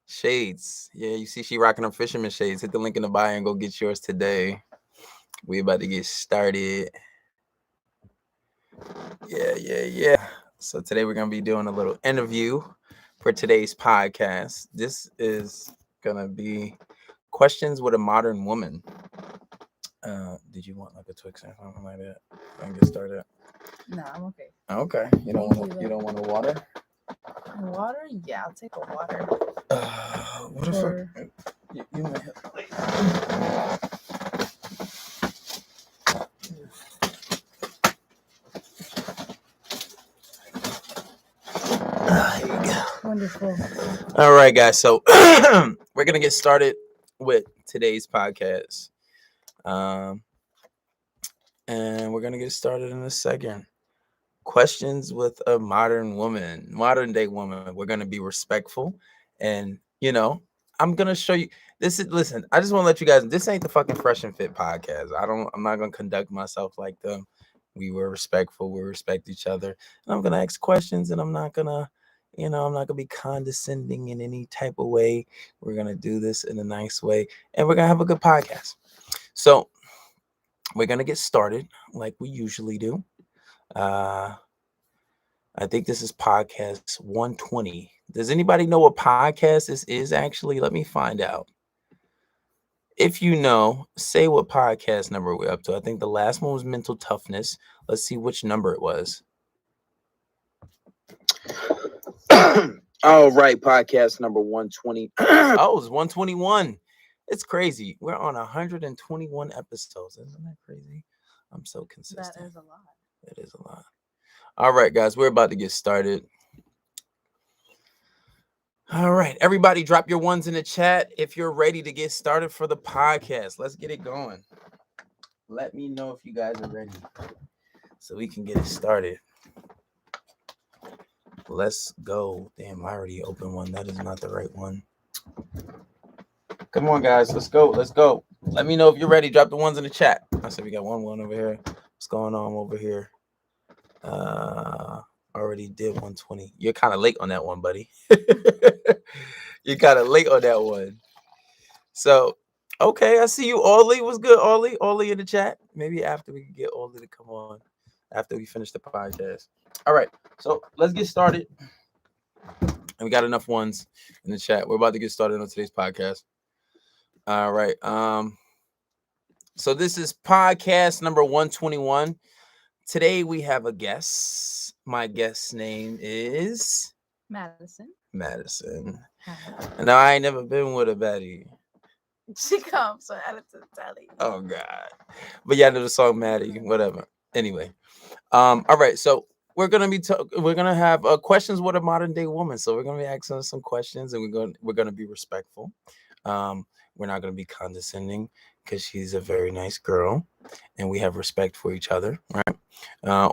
Shades. Yeah, you see she rocking her fisherman shades. Hit the link in the bio and go get yours today. We about to get started. Yeah. So today we're going to be doing a little interview for today's podcast. This is going to be questions with a modern woman. Did you want like a Twix or something like that? I can get started. No, I'm okay. Okay. You don't want a water? Water? Yeah, I'll take a water. What if you might have... There you go. Wonderful. All right, guys. So we're gonna get started with today's podcast, and we're gonna get started in a second. Questions with a modern day woman. We're gonna be respectful, and I'm gonna show you. Listen. I just want to let you guys. This ain't the fucking Fresh and Fit podcast. I'm not gonna conduct myself like them. We were respectful. We respect each other, and I'm gonna ask questions, and I'm not gonna be condescending in any type of way. We're going to do this in a nice way, and we're going to have a good podcast. So we're going to get started like we usually do. I think this is podcast 120. Does anybody know what podcast this is actually? Let me find out. If you know, say what podcast number we're up to. I think the last one was mental toughness. Let's see which number it was. All right, podcast number 120. Oh, it was 121. It's crazy. We're on 121 episodes. Isn't that crazy? I'm so consistent. That is a lot. It is a lot. All right, guys, we're about to get started. All right, everybody drop your ones in the chat if you're ready to get started for the podcast. Let's get it going. Let me know if you guys are ready so we can get it started. Let's go. Damn, I already opened one. That is not the right one. Come on, guys. Let's go. Let me know if you're ready. Drop the ones in the chat. I said we got one over here. What's going on over here? Already did 120. You're kind of late on that one, buddy. You're kind of late on that one. So, okay. I see you, Ollie. What's good, Ollie? Ollie in the chat. Maybe after we can get Ollie to come on. After we finish the podcast. All right, so let's get started. And we got enough ones in the chat. We're about to get started on today's podcast. All right. So this is podcast number 121. Today we have a guest. My guest's name is Madison. And I ain't never been with a Betty. She comes, so add it to the tally. Oh God. But yeah, I know the song Maddie, whatever. Anyway. All right, so we're gonna have questions with a modern day woman. So we're gonna be asking some questions, and we're gonna be respectful. We're not gonna be condescending because she's a very nice girl, and we have respect for each other, right?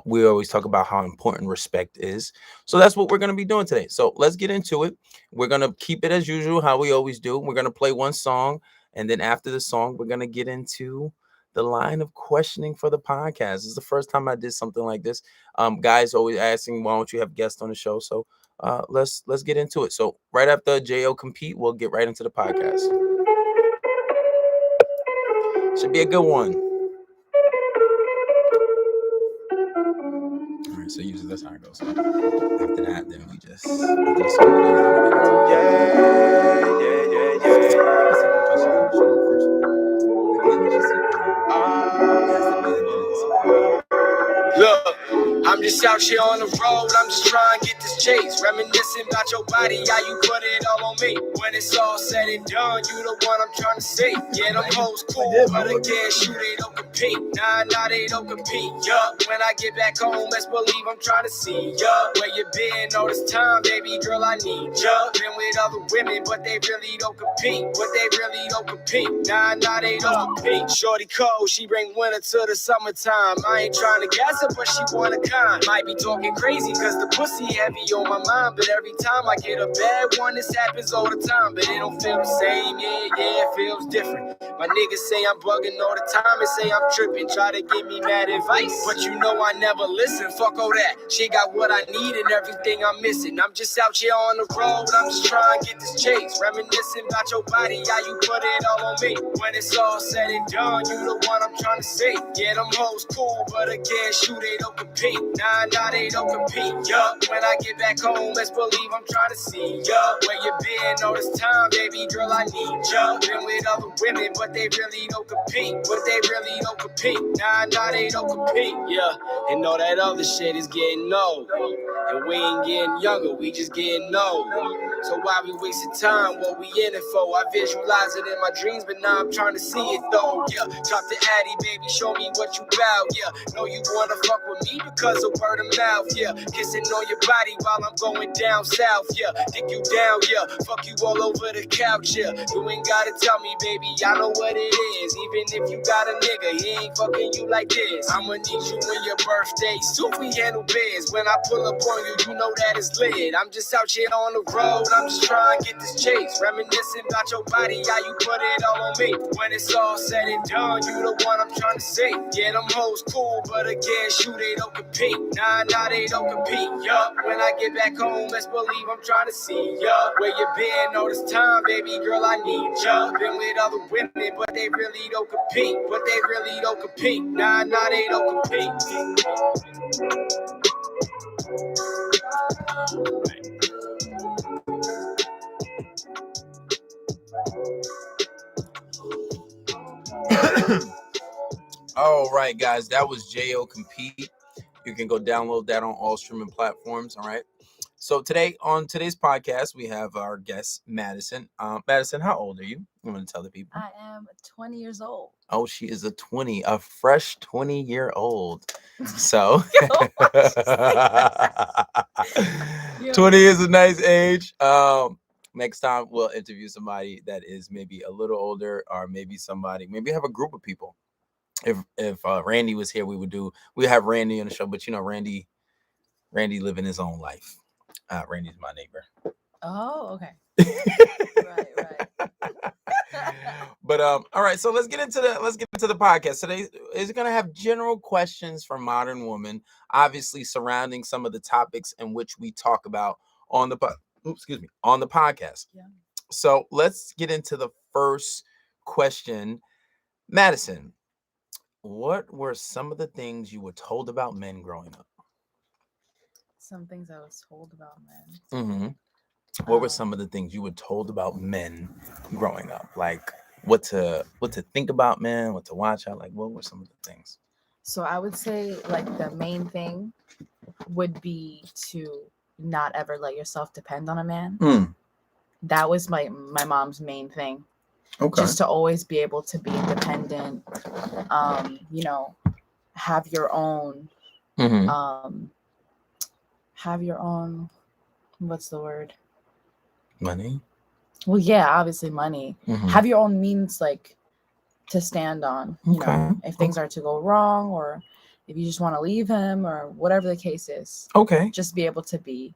We always talk about how important respect is. So that's what we're gonna be doing today. So let's get into it. We're gonna keep it as usual, how we always do. We're gonna play one song, and then after the song, we're gonna get into the line of questioning for the podcast. This is the first time I did something like this. Guys always asking, why don't you have guests on the show? So let's get into it. So right after JO compete, we'll get right into the podcast. Should be a good one. All right, so usually that's how it goes. After that, then we just Look, I'm just out here on the road, I'm just trying to get this chase. Reminiscing about your body, how you put it all on me. When it's all said and done, you the one I'm trying to see. Yeah, them hoes cool, but again, shoot, they don't compete. Nah, they don't compete, yup. When I get back home, best believe I'm trying to see, yup. Where you been all this time, baby girl, I need ya. Been with other women, but they really don't compete. Nah, they don't compete. Shorty cold, she bring winter to the summertime. I ain't trying to gas her, but she wanna kind. Might might be talking crazy, cause the pussy heavy on my mind. But every time I get a bad one, this happens all the time. But it don't feel the same, yeah, it feels different. My niggas say I'm bugging all the time and say I'm tripping. Try to give me mad advice, but you know I never listen. Fuck all that, she got what I need and everything I'm missing. I'm just out here on the road, I'm just trying to get this chase. Reminiscing about your body, how you put it all on me. When it's all said and done, you the one I'm trying to see. Yeah, them hoes cool, but again, shoot, they don't compete. Nah, they don't compete, yup. When I get back home, best believe I'm trying to see ya. Where you been all this time, baby girl, I need ya. Been with other women, but they really don't compete. Nah, they don't compete, yeah. And all that other shit is getting old. And we ain't getting younger, we just getting old. So why we wasting time, what we in it for? I visualize it in my dreams, but now I'm trying to see it though, yeah. Talk to Addie, baby, show me what you bout, yeah. Know you wanna fuck with me because of word of mouth, yeah. Kissing on your body while I'm going down south, yeah. Dick you down, yeah. Fuck you all over the couch, yeah. You ain't gotta tell me, baby, I know what it is. Even if you got a nigga, he ain't fucking you like this. I'ma need you when your birthday, Soupy handle biz. When I pull up on you, you know that it's lit. I'm just out here on the road, I'm just trying to get this chase. Reminiscing about your body, how you put it all on me. When it's all said and done, you the one I'm trying to see. Yeah, them hoes cool, but again, shoot, they don't compete. Nah, they don't compete, yup. When I get back home, best believe I'm trying to see ya. Where you been all this time, baby girl, I need ya. Been with other women, but they really don't compete. Nah, they don't compete. All right, guys, that was J.O. Compete. You can go download that on all streaming platforms. All right. So on today's podcast, we have our guest, Madison. Madison, how old are you? I'm going to tell the people. I am 20 years old. Oh, she is a fresh 20-year-old. So 20 is a nice age. Next time we'll interview somebody that is maybe a little older, or maybe have a group of people. If Randy was here, we have Randy on the show, but Randy living his own life. Randy's my neighbor. Oh, okay. Right. But all right, so let's get into the podcast. Today is going to have general questions from modern women, obviously surrounding some of the topics in which we talk about on the podcast. Yeah. So let's get into the first question. Madison, what were some of the things you were told about men growing up? Some things I was told about men. Mm-hmm. What were some of the things you were told about men growing up? Like what to think about men, what to watch out? Like, what were some of the things? So I would say like the main thing would be to not ever let yourself depend on a man. That was my mom's main thing. Okay. Just to always be able to be independent, have your own, what's the word? Money. Well, yeah, obviously money. Have your own means, like, to stand on, you know, if things are to go wrong, or if you just want to leave him, or whatever the case is. Okay. Just be able to be,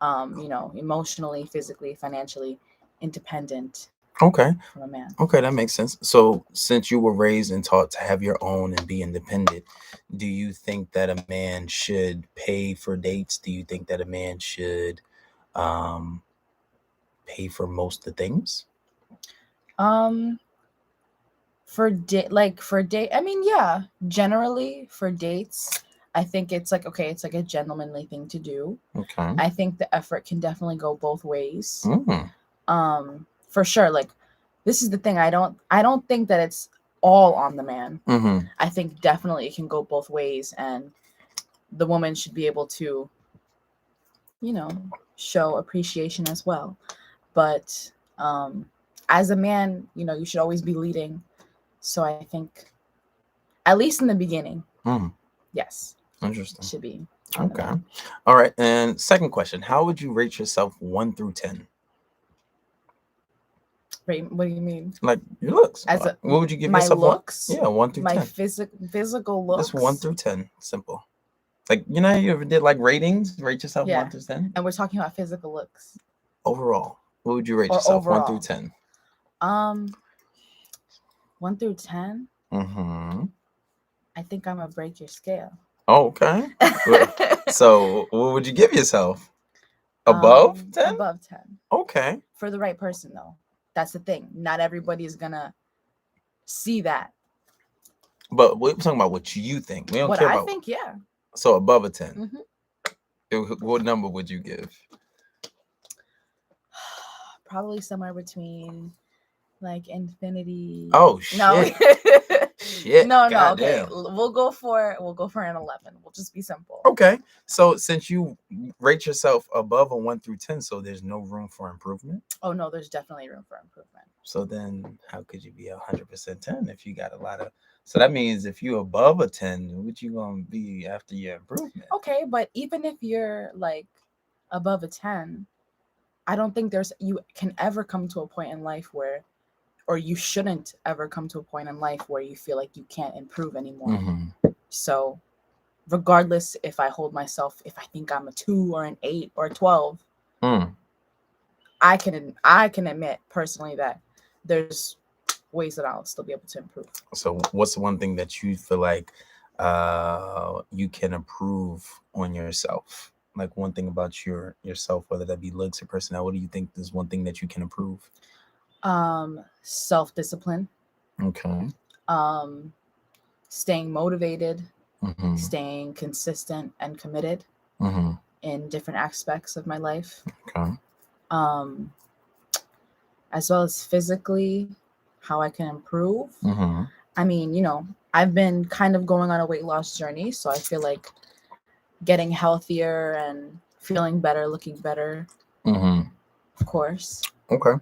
emotionally, physically, financially independent. Okay. From a man. Okay, that makes sense. So since you were raised and taught to have your own and be independent, do you think that a man should pay for dates? Do you think that a man should pay for most of the things? Yeah, generally for dates, I think it's like, okay, it's like a gentlemanly thing to do. Okay. I think the effort can definitely go both ways. For sure. Like, this is the thing. I don't think that it's all on the man. I think definitely it can go both ways, and the woman should be able to, show appreciation as well. But as a man, you should always be leading. So I think, at least in the beginning, yes. Interesting. Should be. Okay. All right. And second question, how would you rate yourself 1 through 10? Right. What do you mean? Like your looks. What would you give yourself? My looks? Yeah, 1 through 10. My physical looks. Just 1 through 10. Simple. Like, you know, you ever did like ratings? Rate yourself 1 through 10? And we're talking about physical looks. Overall, what would you rate Or yourself? overall? 1 through 10. 1 through 10. Mm-hmm. I think I'm gonna break your scale. Oh, okay. So, what would you give yourself? Above 10? Above 10. Okay. For the right person, though. That's the thing. Not everybody is gonna see that. But we're talking about what you think. We don't what care I about. think, yeah. So above a 10. Mm-hmm. What number would you give? Probably somewhere between like infinity. Oh shit. No. Shit. No, God okay. damn. We'll go for an 11. We'll just be simple. Okay. So since you rate yourself above a 1 through 10, so there's no room for improvement? Oh no, there's definitely room for improvement. So then how could you be 100% 10 if you got a lot of, so that means if you're above a 10, what you gonna be after your improvement? Okay, but even if you're like above a 10, I don't think you can ever come to a point in life where, or you shouldn't ever come to a point in life where you feel like you can't improve anymore. Mm-hmm. So regardless if I think I'm a 2 or an 8 or a 12, I can admit personally that there's ways that I'll still be able to improve. So what's the one thing that you feel like you can improve on yourself? Like one thing about yourself, whether that be looks or personality, what do you think is one thing that you can improve? Self-discipline. Okay. Staying motivated, mm-hmm. staying consistent and committed mm-hmm. in different aspects of my life. Okay. As well as physically, how I can improve. Mm-hmm. I mean, you know, I've been kind of going on a weight loss journey, so I feel like getting healthier and feeling better, looking better. Mm-hmm. Of course. Okay.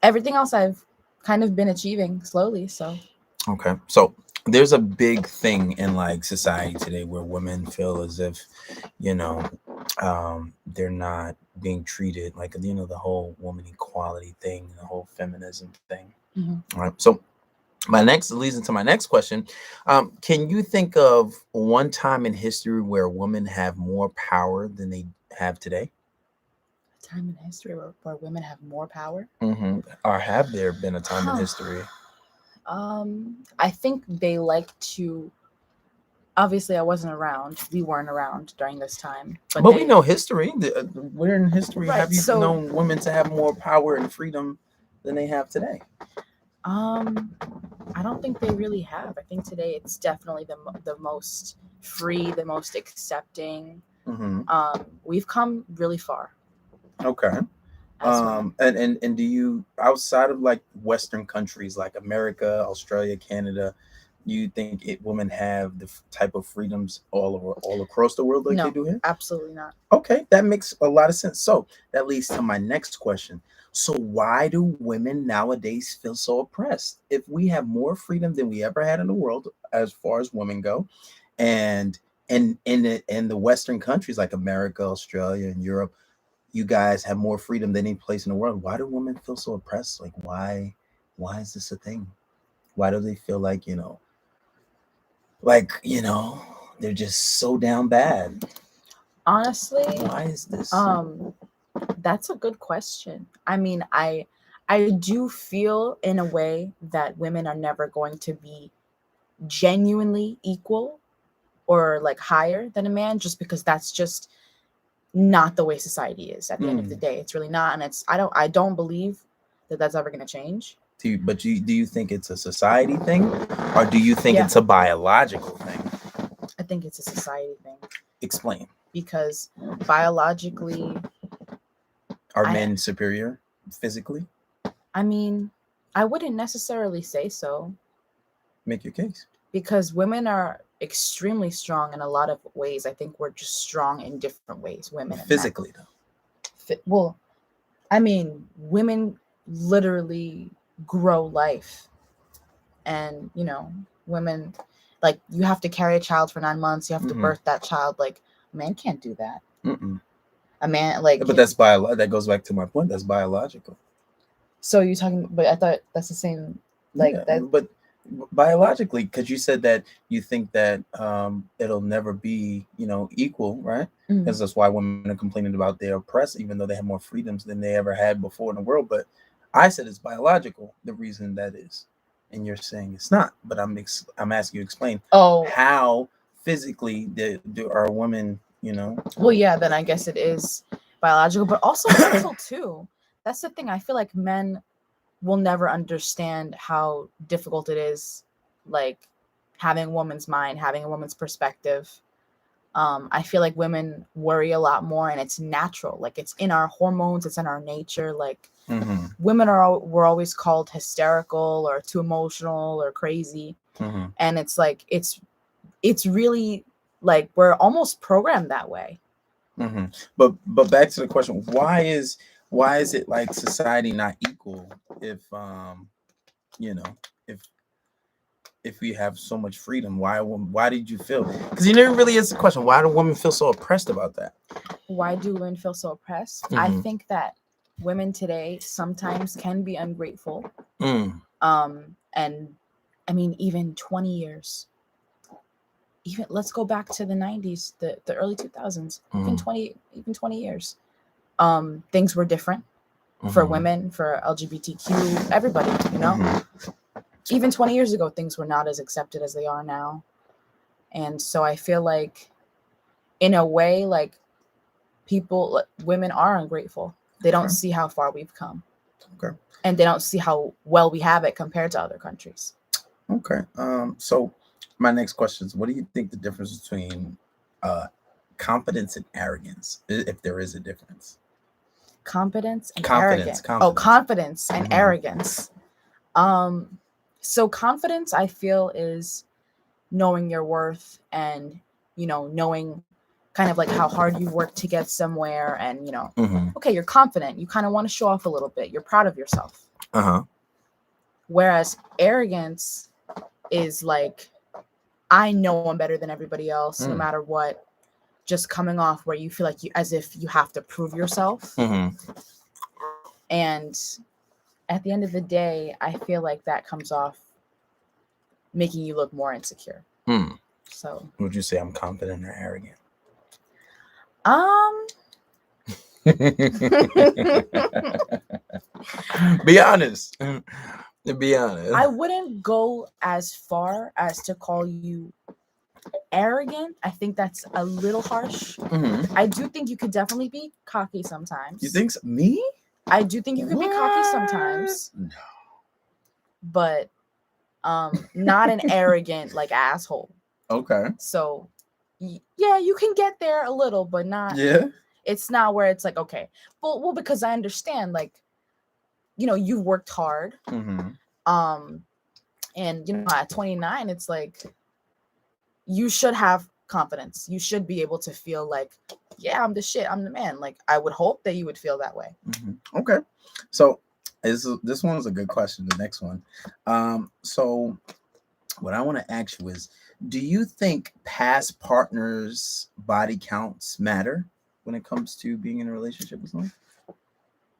Everything else I've kind of been achieving slowly, so. Okay. So there's a big thing in like society today where women feel as if, you know, they're not being treated like, you know, the whole woman equality thing, the whole feminism thing. Mm-hmm. All right. So leads into my next question. Can you think of one time in history where women have more power than they have today? A time in history where women have more power? Mm-hmm. Or have there been a time in history? I think they like to. Obviously, I wasn't around. We weren't around during this time. But we know history. Where in history right, have you known women to have more power and freedom than they have today? I don't think they really have. I think today it's definitely the most free, the most accepting. Mm-hmm. We've come really far. Okay. And do you, outside of like Western countries like America, Australia, Canada, you think women have the type of freedoms all across the world like they do here? Absolutely not. Okay, that makes a lot of sense. So that leads to my next question. So why do women nowadays feel so oppressed? If we have more freedom than we ever had in the world as far as women go, and in the Western countries like America, Australia, and Europe, you guys have more freedom than any place in the world. Why do women feel so oppressed? Like why is this a thing? Why do they feel like, they're just so down bad? Honestly, why is this? That's a good question. I mean, I do feel in a way that women are never going to be genuinely equal or like higher than a man, just because that's just not the way society is at the end of the day. It's really not, and I don't believe that that's ever going to change. Do you think it's a society thing, or do you think it's a biological thing? I think it's a society thing. Explain. Because biologically, are men superior physically? I mean, I wouldn't necessarily say so. Make your case. Because women are extremely strong in a lot of ways. I think we're just strong in different ways. Women physically, though. Well, I mean, women literally grow life, and women, like, you have to carry a child for 9 months. You have to birth that child. Like, a man can't do that. A man, like, but that's that goes back to my point. That's biological. So you're talking, but I thought that's the same. Like that. But biologically, because you said that you think that it'll never be, equal, right? Because that's why women are complaining about they're oppressed, even though they have more freedoms than they ever had before in the world. But I said it's biological, the reason that is, and you're saying it's not. But I'm asking you to explain how physically are women, Well, yeah, then I guess it is biological, but also mental too. That's the thing. I feel like men will never understand how difficult it is, like having a woman's mind, having a woman's perspective. I feel like women worry a lot more, and it's natural. Like it's in our hormones, it's in our nature. Like women were always called hysterical or too emotional or crazy, and it's like it's really like we're almost programmed that way. But back to the question: why is it like society not equal if if we have so much freedom? Why did you feel? Because you never really answered the question. Why do women feel so oppressed about that? Why do women feel so oppressed? I think that women today sometimes can be ungrateful. And I mean, even 20 years. Even let's go back to the 90s, the early 2000s, even 20 years. Things were different for women, for LGBTQ, everybody, Even 20 years ago, things were not as accepted as they are now. And so I feel like, in a way, like women are ungrateful. They don't see how far we've come. Okay. And they don't see how well we have it compared to other countries. Okay. So my next question is, what do you think the difference between confidence and arrogance, if there is a difference? Confidence and arrogance. Oh, confidence and arrogance. So confidence, I feel, is knowing your worth and, knowing kind of like how hard you work to get somewhere. And, okay, you're confident. You kind of want to show off a little bit. You're proud of yourself. Whereas arrogance is like, I know I'm better than everybody else, no matter what. Just coming off where you feel like as if you have to prove yourself. And at the end of the day, I feel like that comes off making you look more insecure. So would you say I'm confident or arrogant? Be honest. Be honest. I wouldn't go as far as to call you arrogant. I think that's a little harsh. I do think you could definitely be cocky sometimes. You think so? Me? I do think you could be cocky sometimes. No. But not an arrogant like asshole. Okay. So yeah, you can get there a little, but not. Yeah. It's not where it's like, okay, well, because I understand, like, you've worked hard. And at 29, it's like you should have confidence. You should be able to feel like, yeah, I'm the shit. I'm the man. Like, I would hope that you would feel that way. Okay. So this one's a good question. The next one. So what I want to ask you is, do you think past partners' body counts matter when it comes to being in a relationship with someone?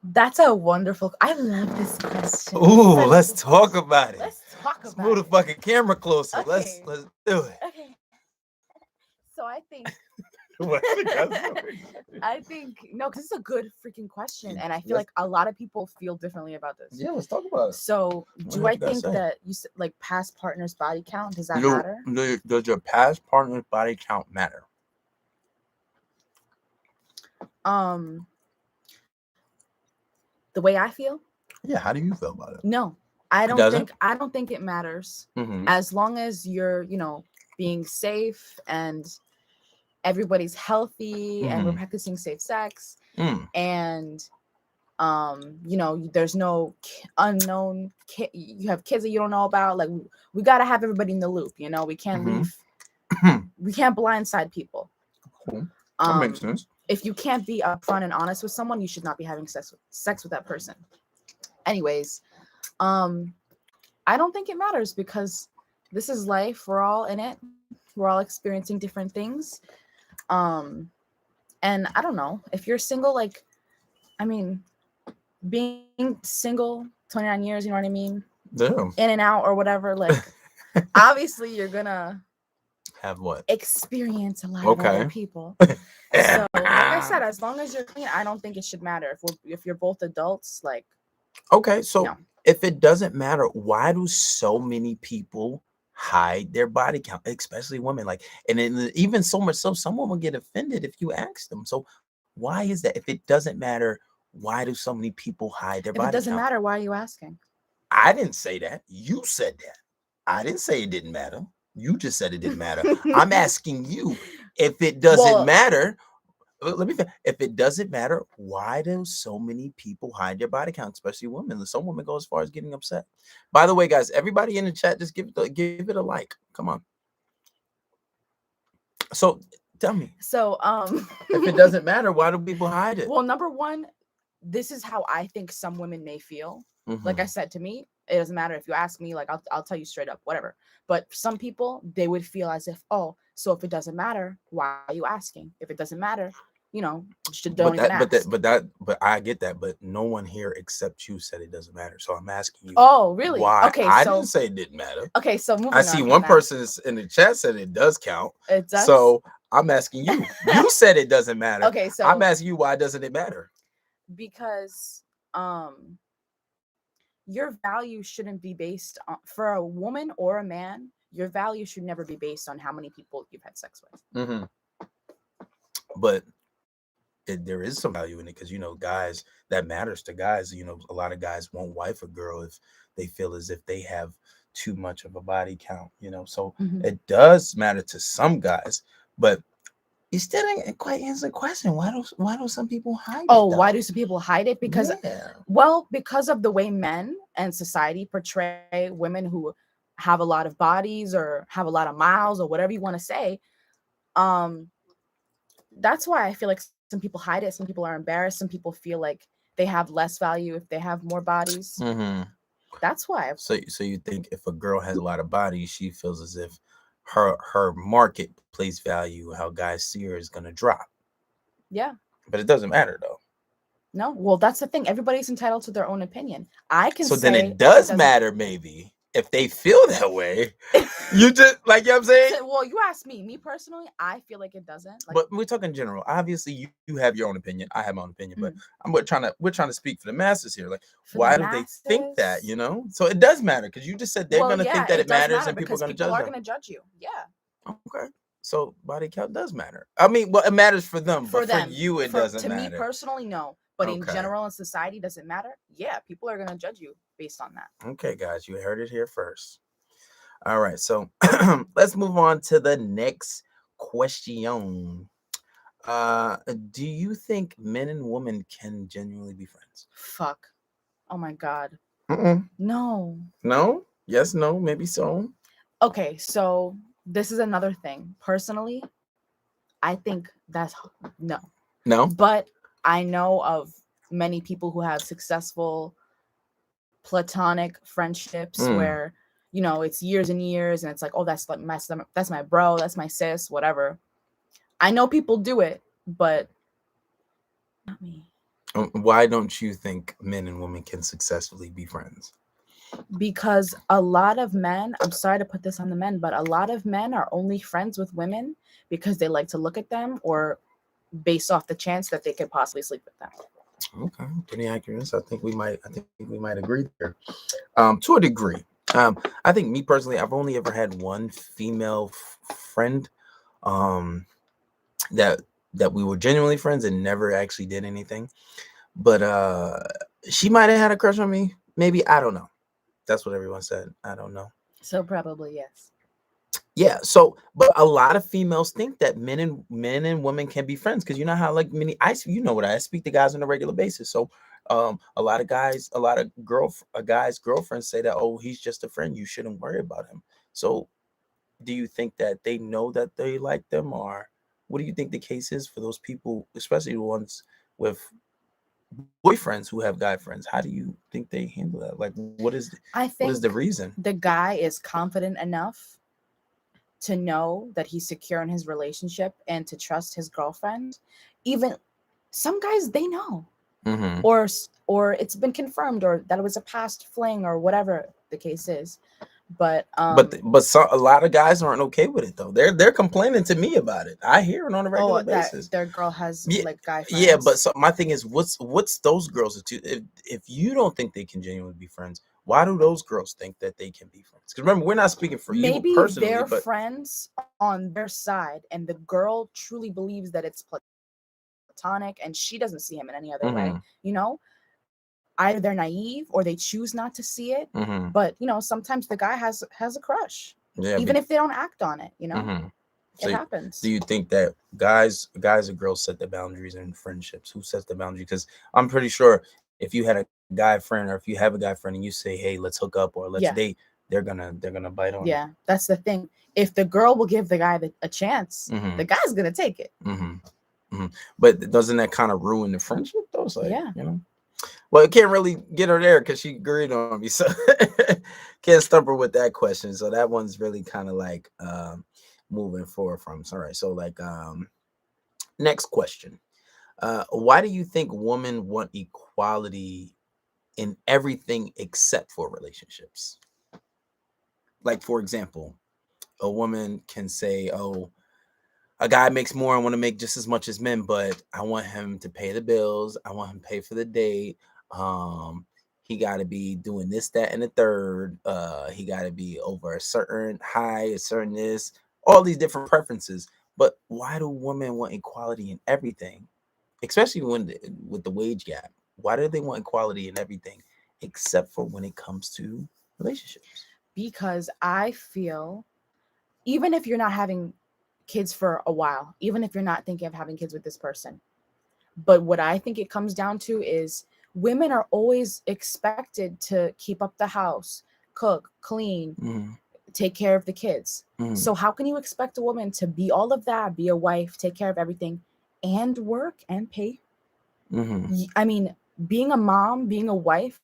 That's a wonderful. I love this question. Ooh, let's talk about it. Let's talk about it. Move the fucking camera closer. Okay. Let's do it. Okay. So I think. I think no, because it's a good freaking question, and I feel like a lot of people feel differently about this. Yeah, let's talk about it. So, do I think that you said like past partners' body count? Does that matter? Does your past partner's body count matter? The way I feel. Yeah. How do you feel about it? No, I don't think it matters. As long as you're, being safe and everybody's healthy and we're practicing safe sex and there's no unknown you have kids that you don't know about. Like, we got to have everybody in the loop. We can't leave. We can't blindside people. Cool. That makes sense. If you can't be upfront and honest with someone, you should not be having sex with that person. Anyways, I don't think it matters, because this is life. We're all in it. We're all experiencing different things. And I don't know, if you're single, like, I mean, being single 29 years, you know what I mean? Damn. in and out or whatever, like obviously you're gonna have what? Experience a lot of other people. So like I said, as long as you're clean, I don't think it should matter. If you're both adults, like okay, so if it doesn't matter, why do so many people hide their body count, especially women? Like, and then even so much so, someone will get offended if you ask them. So why is that? If it doesn't matter, why do so many people hide their body count? If it doesn't matter, why are you asking? I didn't say that. You said that. I didn't say it didn't matter. You just said it didn't matter. I'm asking you, if it doesn't matter, let me. If it doesn't matter, why do so many people hide their body count, especially women? Some women go as far as getting upset. By the way, guys, everybody in the chat, just give it a like. Come on. So tell me. So if it doesn't matter, why do people hide it? Well, number one, this is how I think some women may feel. Like I said, to me, it doesn't matter if you ask me, like I'll tell you straight up, whatever. But some people, they would feel as if, oh, so if it doesn't matter, why are you asking? If it doesn't matter, you know, don't even ask. But I get that. But no one here except you said it doesn't matter. So I'm asking you. Oh, really? Why? Okay, I didn't say it didn't matter. Okay, so moving I see one person in the chat said it does count. It does. So I'm asking you. You said it doesn't matter. Okay, so I'm asking you, why doesn't it matter? Because your value shouldn't be based on, for a woman or a man, your value should never be based on how many people you've had sex with. But there is some value in it, because, you know, guys, that matters to guys. You know, a lot of guys won't wife a girl if they feel as if they have too much of a body count, you know. So it does matter to some guys, but you still didn't quite answer the question. Why do some people hide it? Oh, why do some people hide it? Because well, because of the way men and society portray women who have a lot of bodies or have a lot of miles or whatever you want to say. That's why I feel like some people hide it. Some people are embarrassed. Some people feel like they have less value if they have more bodies. That's why. So you think if a girl has a lot of bodies, she feels as if her marketplace value, how guys see her, is going to drop. Yeah. But it doesn't matter, though. No. Well, that's the thing. Everybody's entitled to their own opinion. I can say. So then it does matter, maybe, if they feel that way. You just, like, you know what I'm saying? Well, you asked me. Me personally, I feel like it doesn't. Like, but we're talking general. Obviously, you have your own opinion. I have my own opinion. But we're trying to speak for the masses here. Like, why do they think that, you know? So it does matter, because you just said they're going to think that it matters, and people are going to judge them. People are going to judge you. Yeah. Okay. So body count does matter. I mean, well, it matters for them, but for you, it doesn't matter. To me personally, no. But in general, in society, does it matter? Yeah, people are going to judge you based on that. Okay, guys, you heard it here first. All right, so let's move on to the next question. Do you think men and women can genuinely be friends? Fuck. Oh my God. No. No? Yes, no, maybe so. Okay, so this is another thing. Personally, I think that's no. No? But I know of many people who have successful platonic friendships where, you know, it's years and years, and it's like, oh, that's my bro, that's my sis, whatever. I know people do it, but not me. Why don't you think men and women can successfully be friends? Because a lot of men, I'm sorry to put this on the men, but a lot of men are only friends with women because they like to look at them, or based off the chance that they could possibly sleep with them. Okay, pretty accurate. So I think we might agree there. To a degree. I think, me personally, I've only ever had one female friend that we were genuinely friends and never actually did anything. But she might have had a crush on me. Maybe, I don't know. That's what everyone said. I don't know. So probably yes. Yeah. So, but a lot of females think that men and women can be friends, because you know how, like, I speak to guys on a regular basis. So a lot of guys' girlfriends say that, oh, he's just a friend, you shouldn't worry about him. So do you think that they know that they like them, or what do you think the case is for those people, especially the ones with boyfriends who have guy friends? How do you think they handle that? Like, what is the reason? The guy is confident enough to know that he's secure in his relationship and to trust his girlfriend. Even some guys, they know, or it's been confirmed, or that it was a past fling or whatever. the case is. But a lot of guys aren't okay with it though. They're complaining to me about it. I hear it on a regular basis. That their girl has like guy friends. Yeah, but so my thing is, what's those girls? If you don't think they can genuinely be friends, why do those girls think that they can be friends? Because remember, we're not speaking for maybe you personally. Maybe they're but friends on their side, and the girl truly believes that it's platonic, and she doesn't see him in any other way. You know. Either they're naive or they choose not to see it. But you know, sometimes the guy has a crush, even if they don't act on it. You know, it happens. Do you think that guys or girls set the boundaries in friendships? Who sets the boundary? Because I'm pretty sure if you had a guy friend or if you have a guy friend and you say, "Hey, let's hook up" or "Let's date," they're gonna bite on it. Yeah, that's the thing. If the girl will give the guy a chance, the guy's gonna take it. But doesn't that kind of ruin the friendship though? It's like, you know. Well, it can't really get her there because she agreed on me, so can't stump her with that question. So that one's really kind of like moving forward from. All right, so like next question: why do you think women want equality in everything except for relationships? Like, for example, a woman can say, "Oh, a guy makes more. I want to make just as much as men, but I want him to pay the bills. I want him to pay for the date. He got to be doing this, that, and the third. He got to be over a certain height, a certain this, all these different preferences. But why do women want equality in everything, especially with the wage gap? Why do they want equality in everything except for when it comes to relationships? Because I feel, even if you're not having kids for a while, even if you're not thinking of having kids with this person, but what I think it comes down to is women are always expected to keep up the house, cook, clean, take care of the kids. So how can you expect a woman to be all of that, be a wife, take care of everything, and work and pay? I mean, being a mom, being a wife,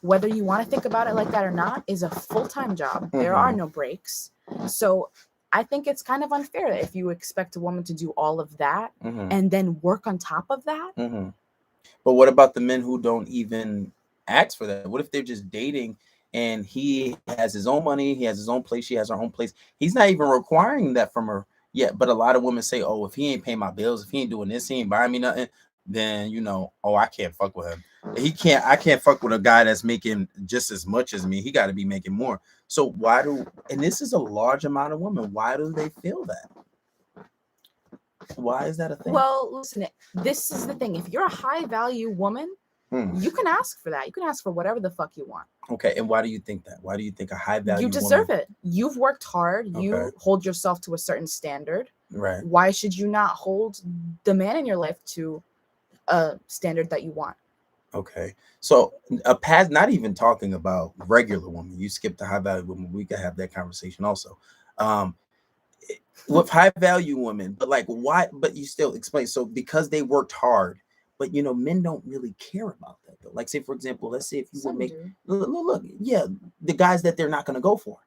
whether you want to think about it like that or not, is a full-time job. There are no breaks. So I think it's kind of unfair if you expect a woman to do all of that and then work on top of that. But what about the men who don't even ask for that? What if they're just dating and he has his own money, he has his own place, she has her own place? He's not even requiring that from her yet. But a lot of women say, "Oh, if he ain't paying my bills, if he ain't doing this, he ain't buying me nothing, then, you know, oh, I can't fuck with him. I can't fuck with a guy that's making just as much as me. He got to be making more." So and this is a large amount of women, why do they feel that? Why is that a thing? Well, listen, this is the thing. If you're a high value woman, you can ask for that. You can ask for whatever the fuck you want. Okay, and why do you think that? Why do you think a high value woman? You deserve it. You've worked hard. You hold yourself to a certain standard. Right. Why should you not hold the man in your life to a standard that you want? Okay. So not even talking about regular women. You skipped the high value woman. We could have that conversation also. With high value women, but like why? But you still explain. So because they worked hard, but you know, men don't really care about that though. Like, say for example, let's say if you would make look, yeah, the guys that they're not going to go for,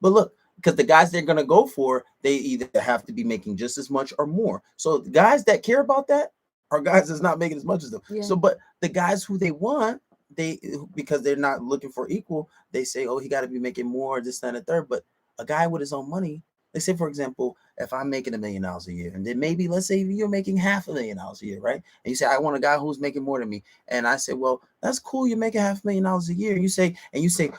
but look, because the guys they're going to go for, they either have to be making just as much or more. So the guys that care about that are guys that's not making as much as them. Yeah. So, but the guys who they want, because they're not looking for equal, they say, "Oh, he got to be making more, this, that, and the third." But a guy with his own money. Let's say, for example, if I'm making $1 million a year, and then maybe let's say you're making $500,000 a year, right? And you say, "I want a guy who's making more than me." And I say, "Well, that's cool. You're making $500,000 a year." You say,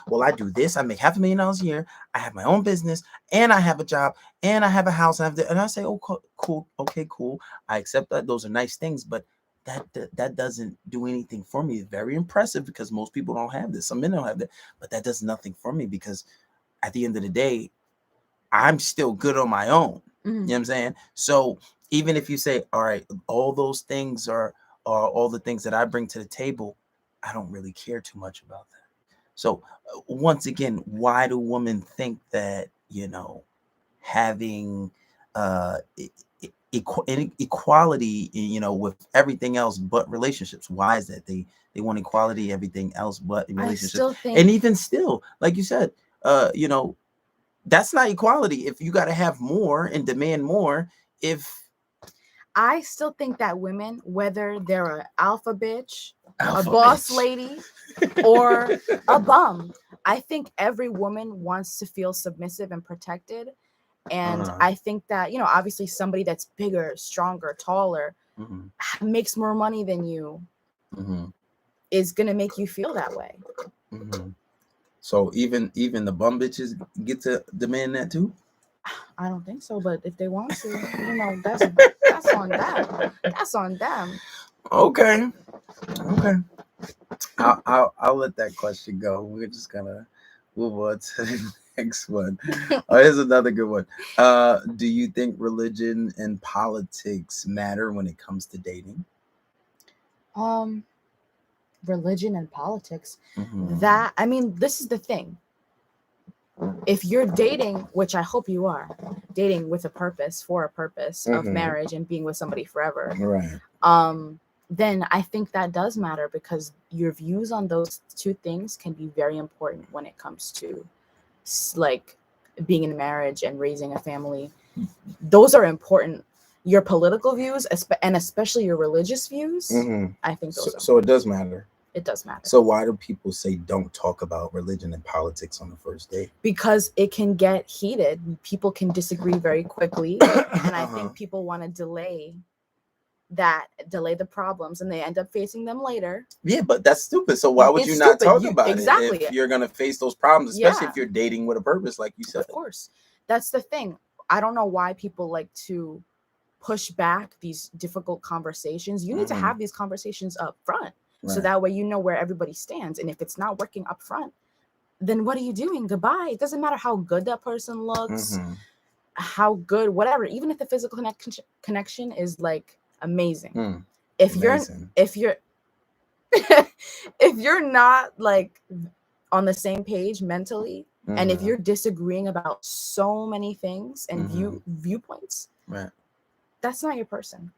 "Well, I do this. I make $500,000 a year. I have my own business, and I have a job, and I have a house." And I say, "Oh, cool. Okay, cool. I accept that. Those are nice things, but that doesn't do anything for me." It's very impressive because most people don't have this. Some men don't have that, but that does nothing for me because at the end of the day, I'm still good on my own. You know what I'm saying? So even if you say, "All right, all those things are all the things that I bring to the table," I don't really care too much about that. So once again, why do women think that, you know, having equality, you know, with everything else but relationships? Why is that? They want equality, everything else but relationships. And even still, like you said, you know, that's not equality if you got to have more and demand more. I still think that women, whether they're an alpha bitch, a boss lady, or a bum, I think every woman wants to feel submissive and protected. And I think that, obviously somebody that's bigger, stronger, taller, makes more money than you is going to make you feel that way. So even the bum bitches get to demand that too? I don't think so, but if they want to, that's on them. That's on them. Okay. I'll let that question go. We're just gonna move on to the next one. Here's another good one. Do you think religion and politics matter when it comes to dating? Religion and politics. This is the thing. If you're dating, which I hope you are, dating with a purpose, for a purpose of marriage and being with somebody forever, right? Then I think that does matter, because your views on those two things can be very important when it comes to like being in a marriage and raising a family. Those are important. Your political views, and especially your religious views, I think those. So it does matter. It does matter. So why do people say don't talk about religion and politics on the first date? Because it can get heated. People can disagree very quickly, and I think people want to delay the problems, and they end up facing them later. Yeah, but that's stupid. So why would you not talk about it if you're going to face those problems, especially if you're dating with a purpose, like you said? Of course. That's the thing. I don't know why people like to push back these difficult conversations. You need to have these conversations up front. Right. So that way you know where everybody stands. And if it's not working up front, then what are you doing? Goodbye. It doesn't matter how good that person looks, how good, whatever. Even if the physical connection is like amazing. If you're if you're not like on the same page mentally, and if you're disagreeing about so many things and viewpoints, right, that's not your person.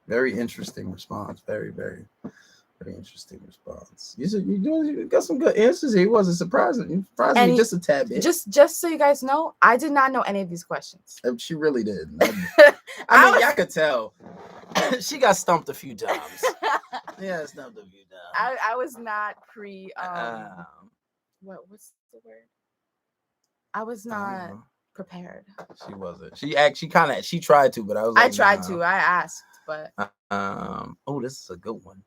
Very interesting response. Very, very, very interesting response. You got some good answers here. It wasn't surprising. You surprised me just a tad bit. Just so you guys know, I did not know any of these questions. She really did. I mean, y'all could tell. She got stumped a few times. Yeah, stumped a few times. I was not what's the word? I was not prepared. She wasn't. She tried to, but I was like, I tried to. I asked, but this is a good one.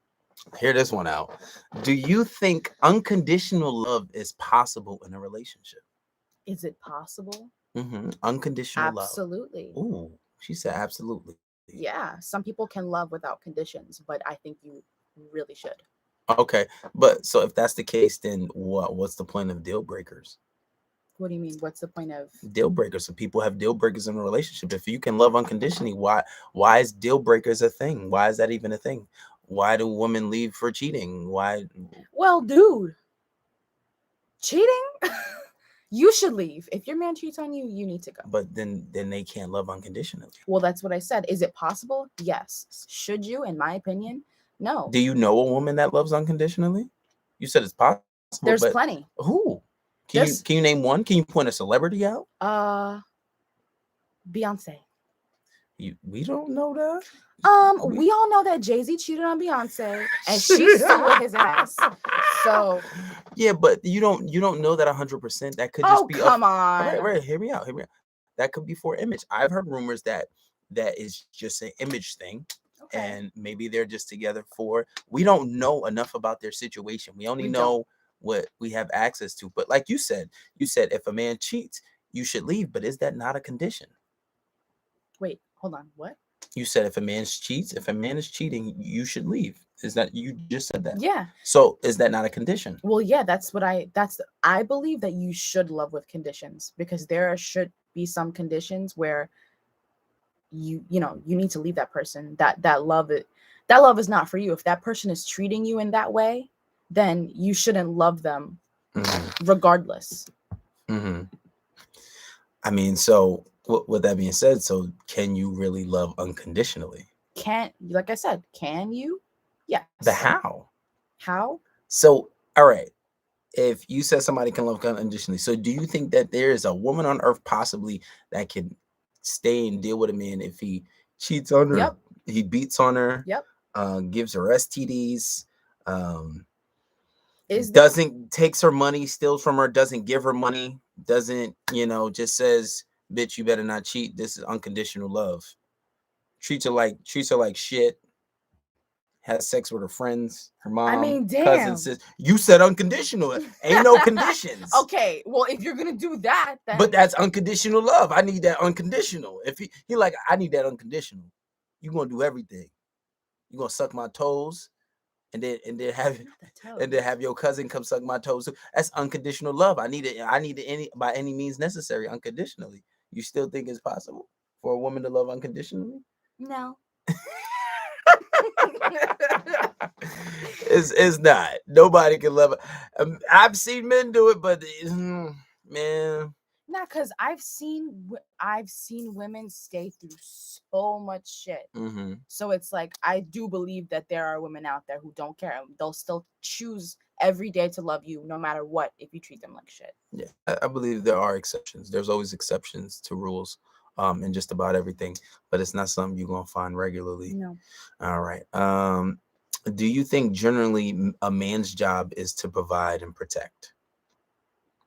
Hear this one out. Do you think unconditional love is possible in a relationship? Is it possible? Unconditional love. Absolutely. Ooh, she said absolutely. Yeah, some people can love without conditions, but I think you really should. Okay, but so if that's the case, then what's the point of deal breakers? What do you mean? What's the point of deal breakers? So people have deal breakers in a relationship. If you can love unconditionally, why is deal breakers a thing? Why is that even a thing? Why do women leave for cheating? Why? Well, dude, cheating? You should leave. If your man cheats on you, you need to go. But then they can't love unconditionally. Well, that's what I said. Is it possible? Yes. Should you? In my opinion, no. Do you know a woman that loves unconditionally? You said it's possible. There's plenty. Who? Can you name one? Can you point a celebrity out? Beyonce. We don't know that. We all know that Jay-Z cheated on Beyonce, and she's still with his ass. So yeah, but you don't know that 100%. That could just be. Come on. Right. Hear me out. That could be for image. I've heard rumors that is just an image thing. Okay. And maybe they're just together for. We don't know enough about their situation. We only know what we have access to. But like you said if a man cheats, you should leave. But is that not a condition? Wait, hold on. What? You said if a man is cheating, you should leave. Is that you just said that? Yeah. So is that not a condition? Well, yeah, I believe that you should love with conditions, because there should be some conditions where you need to leave that person. That love is not for you. If that person is treating you in that way, then you shouldn't love them regardless. I mean, so with that being said, so can you really love unconditionally? Like I said, can you? Yes. But how? How? So, all right. If you said somebody can love unconditionally, so do you think that there is a woman on earth possibly that can stay and deal with a man if he cheats on her? Yep. He beats on her. Yep. Gives her STDs. doesn't takes her money, steals from her, doesn't give her money, doesn't, just says, bitch, you better not cheat. This is unconditional love. Treats her like shit. Has sex with her friends, her mom, cousins. Says, you said unconditional. Ain't no conditions. Okay, well, if you're gonna do that, then... But that's unconditional love. I need that unconditional. If he like, I need that unconditional. You gonna do everything. You gonna suck my toes, and then have your cousin come suck my toes. That's unconditional love. I need it by any means necessary, unconditionally. You still think it's possible for a woman to love unconditionally? No. It's not. Nobody can love it. I've seen men do it, but man, nah, because I've seen women stay through so much shit. Mm-hmm. So it's like, I do believe that there are women out there who don't care. They'll still choose every day to love you, no matter what, if you treat them like shit. Yeah, I believe there are exceptions. There's always exceptions to rules. In just about everything, but it's not something you're gonna find regularly. No. All right. Do you think generally a man's job is to provide and protect?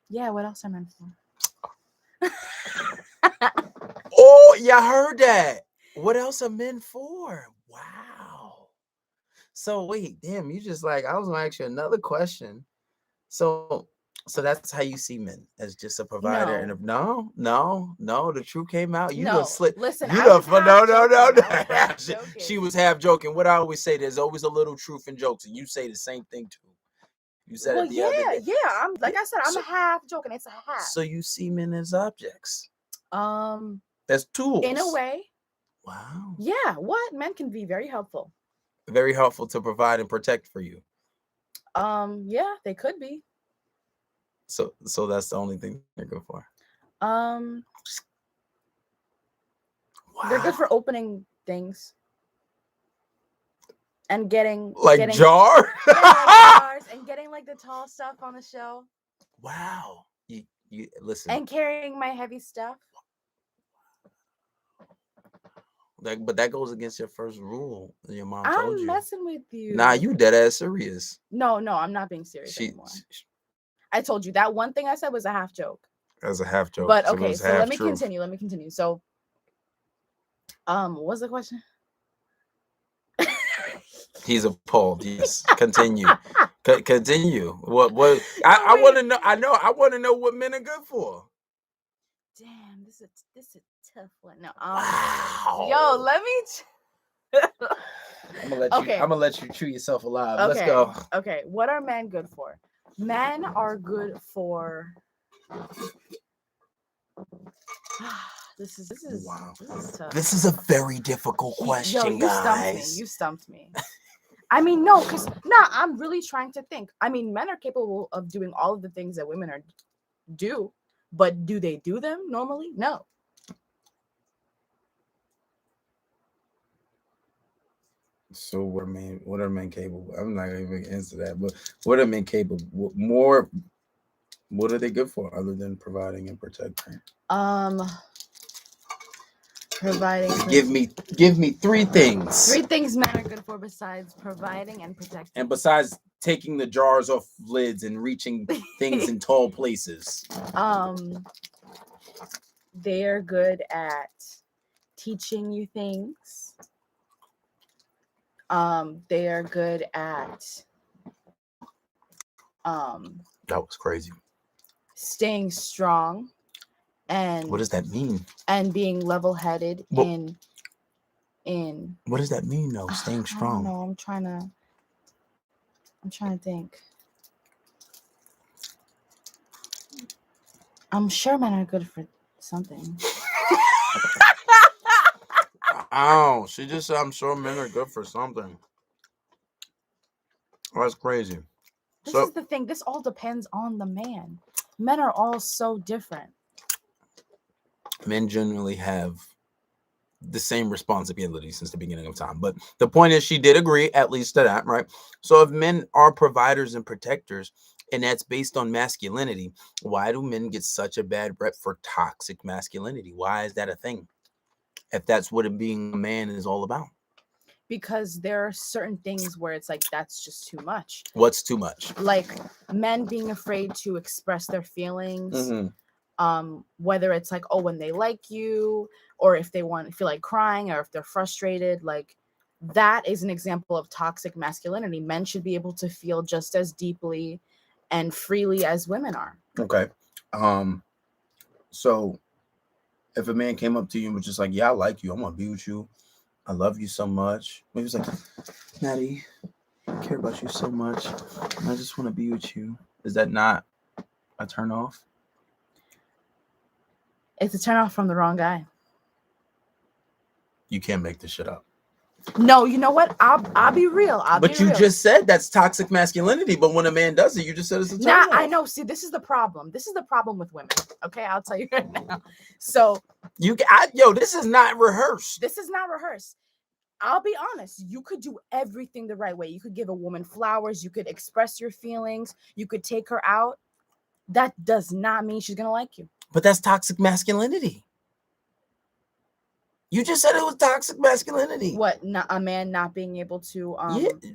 Yeah. What else are men for? Oh, yeah, I heard that. What else are men for? Wow. So wait, damn, you just like, I was gonna ask you another question. So that's how you see men, as just a provider. And no, the truth came out. You done slip. Listen, no. She was half joking. What I always say, there's always a little truth in jokes, and you say the same thing too. You said it the other day. Yeah. I'm like I said, I'm a half joking. It's a half. So you see men as objects. As tools. In a way. Wow. Yeah. What? Men can be very helpful. Very helpful to provide and protect for you. Yeah, they could be. So that's the only thing they're good for. Wow. They're good for opening things and getting jars and getting like the tall stuff on the shelf. Wow. You listen. And carrying my heavy stuff. But that goes against your first rule. Your mom told you. I'm messing with you. Nah, you dead ass serious. No, I'm not being serious anymore. I told you that one thing I said was a half joke. As a half joke. But okay, so let me continue. So, what was the question? He's appalled. Yes. Continue. Continue. What? I want to know. I want to know what men are good for. Damn, this is a tough one. No. Wow. Yo, let me. I'm gonna let you chew yourself alive. Okay. Let's go. Okay. What are men good for? Men are good for. This is wow. This is tough. This is a very difficult question, guys. You stumped me. I mean, no, because I'm really trying to think. I mean, men are capable of doing all of the things that women do, but do they do them normally? No. So what are men capable? I'm not gonna even answer that, but what are men capable? More, what are they good for other than providing and protecting? Providing. Give me 3 things. 3 things men are good for besides providing and protecting. And besides taking the jars off lids and reaching things in tall places. They are good at teaching you things. They are good at that was crazy. Staying strong. And what does that mean? And being level-headed in what does that mean though? Staying strong. I don't know. I'm trying to think. I'm sure men are good for something. Oh, she just said I'm sure men are good for something. That's crazy. This is the thing. This all depends on the man. Men are all so different. Men generally have the same responsibility since the beginning of time. But the point is, she did agree, at least to that, right? So if men are providers and protectors, and that's based on masculinity, why do men get such a bad rep for toxic masculinity? Why is that a thing? If that's what being a man is all about. Because there are certain things where it's like, that's just too much. What's too much? Like men being afraid to express their feelings. Whether it's like, oh, when they like you, or if they feel like crying, or if they're frustrated, like that is an example of toxic masculinity. Men should be able to feel just as deeply and freely as women are. Okay. So if a man came up to you and was just like, yeah, I like you, I'm gonna be with you, I love you so much. Maybe it's like, Maddie, I care about you so much, and I just want to be with you. Is that not a turn off? It's a turn off from the wrong guy. You can't make this shit up. No, you know what? I'll be real. But you just said that's toxic masculinity. But when a man does it, you just said it's a turn off. I know. See, this is the problem. This is the problem with women. Okay, I'll tell you right now. So this is not rehearsed. This is not rehearsed. I'll be honest. You could do everything the right way. You could give a woman flowers. You could express your feelings. You could take her out. That does not mean she's gonna like you. But that's toxic masculinity. You just said it was toxic masculinity. What? Not a man not being able to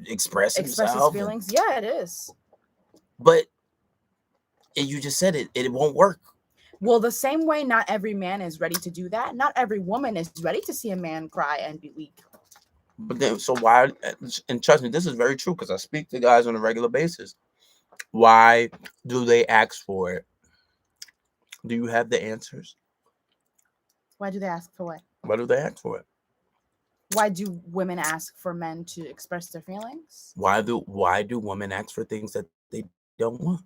express his feelings? Yeah, it is. But you just said it won't work. Well, the same way not every man is ready to do that. Not every woman is ready to see a man cry and be weak. But then, so why? And trust me, this is very true because I speak to guys on a regular basis. Why do they ask for it? Do you have the answers? Why do they ask for what? Why do they ask for it? Why do women ask for men to express their feelings? Why do women ask for things that they don't want?